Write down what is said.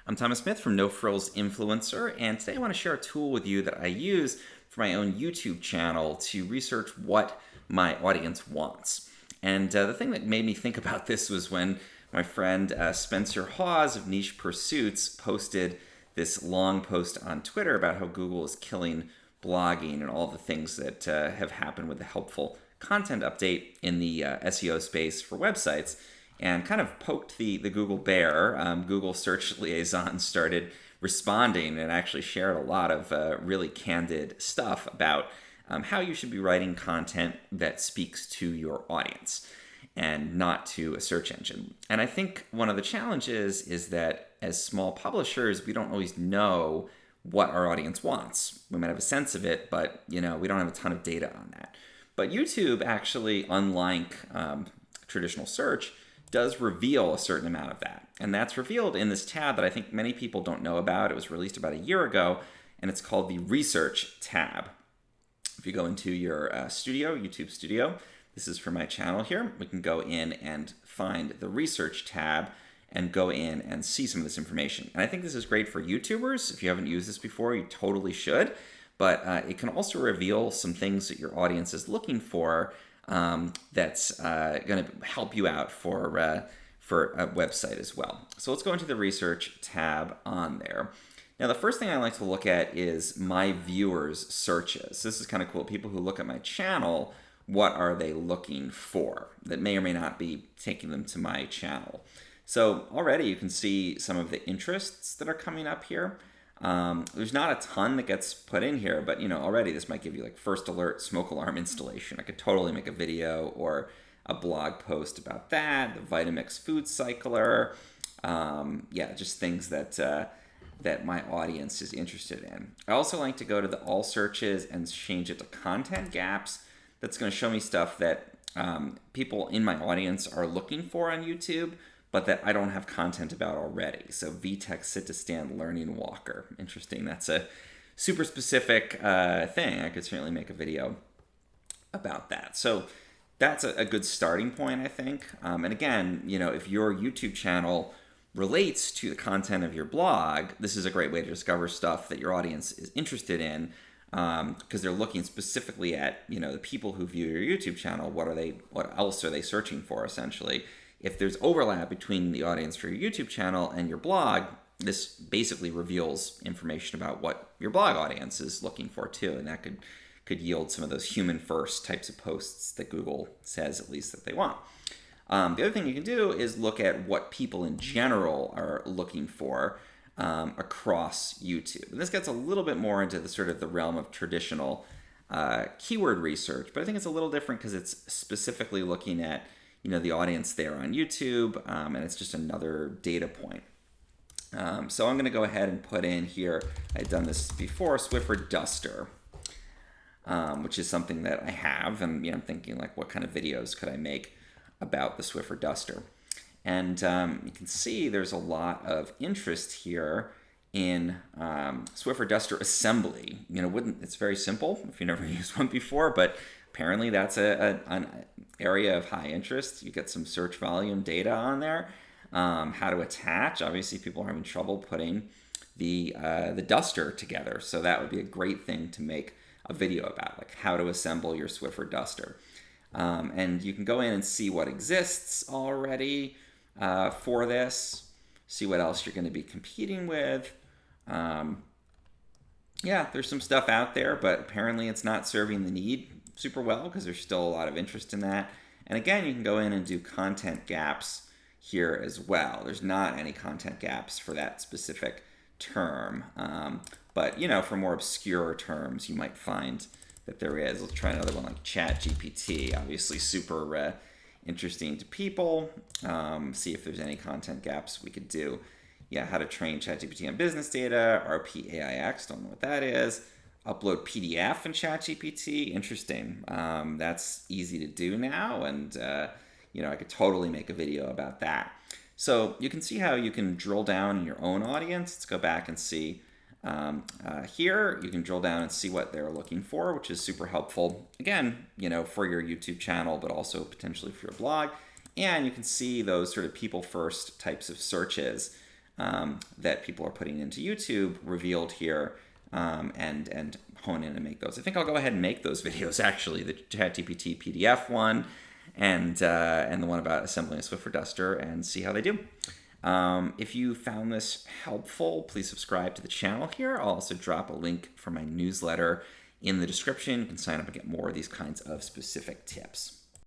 I'm Thomas Smith from No Frills Influencer, and today I want to share a tool with you that I use for my own YouTube channel to research what my audience wants. And the thing that made me think about this was when my friend Spencer Hawes of Niche Pursuits posted this long post on Twitter about how Google is killing blogging and all the things that have happened with the helpful content update in the SEO space for websites, and kind of poked the Google bear. Google search liaison started responding and actually shared a lot of really candid stuff about how you should be writing content that speaks to your audience and not to a search engine. And I think one of the challenges is that as small publishers, we don't always know what our audience wants. We might have a sense of it, but we don't have a ton of data on that. But YouTube actually, unlike traditional search, does reveal a certain amount of that. And that's revealed in this tab that I think many people don't know about. It was released about a year ago, and it's called the Research tab. If you go into your YouTube studio, this is for my channel here, we can go in and find the Research tab and go in and see some of this information. And I think this is great for YouTubers. If you haven't used this before, you totally should. But it can also reveal some things that your audience is looking for that's going to help you out for a website as well. So let's go into the Research tab on there. Now, the first thing I like to look at is my viewers' searches. This is kind of cool. People who look at my channel, what are they looking for that may or may not be taking them to my channel? So already you can see some of the interests that are coming up here. There's not a ton that gets put in here, but already this might give you like first alert smoke alarm installation. I could totally make a video or a blog post about that. The Vitamix food cycler, just things that my audience is interested in. I also like to go to the all searches and change it to content gaps. That's going to show me stuff that people in my audience are looking for on YouTube, but that I don't have content about already. So VTech sit-to-stand learning walker. Interesting. That's a super specific thing. I could certainly make a video about that. So that's a good starting point, I think. And again, if your YouTube channel relates to the content of your blog, this is a great way to discover stuff that your audience is interested in, because they're looking specifically at the people who view your YouTube channel. What else are they searching for, essentially? If there's overlap between the audience for your YouTube channel and your blog, this basically reveals information about what your blog audience is looking for too, and that could yield some of those human first types of posts that Google says at least that they want. The other thing you can do is look at what people in general are looking for across YouTube. And this gets a little bit more into the sort of the realm of traditional keyword research, but I think it's a little different because it's specifically looking at the audience there on YouTube, and it's just another data point. So I'm going to go ahead and put in here, I'd done this before, Swiffer Duster, which is something that I have, and I'm thinking like, what kind of videos could I make about the Swiffer Duster? And you can see there's a lot of interest here in Swiffer Duster assembly. It's very simple if you never used one before, but apparently that's an area of high interest. You get some search volume data on there. How to attach. Obviously, people are having trouble putting the duster together, so that would be a great thing to make a video about, like how to assemble your Swiffer Duster. And you can go in and see what exists already for this, see what else you're going to be competing with. There's some stuff out there, but apparently it's not serving the need super well because there's still a lot of interest in that. And again, you can go in and do content gaps here as well. There's not any content gaps for that specific term, but for more obscure terms, you might find that there is. Let's try another one like Chat GPT. Obviously super interesting to people. See if there's any content gaps we could do. How to train ChatGPT on business data, RPAIX, don't know what that is. Upload PDF in ChatGPT, interesting. That's easy to do now, and I could totally make a video about that. So you can see how you can drill down in your own audience. Let's go back and see here. You can drill down and see what they're looking for, which is super helpful. Again, for your YouTube channel, but also potentially for your blog. And you can see those sort of people first types of searches that people are putting into YouTube revealed here, and hone in and make those. I think I'll go ahead and make those videos, actually, the ChatGPT PDF one and the one about assembling a Swiffer duster, and see how they do. If you found this helpful, please subscribe to the channel here. I'll also drop a link for my newsletter in the description. You can sign up and get more of these kinds of specific tips.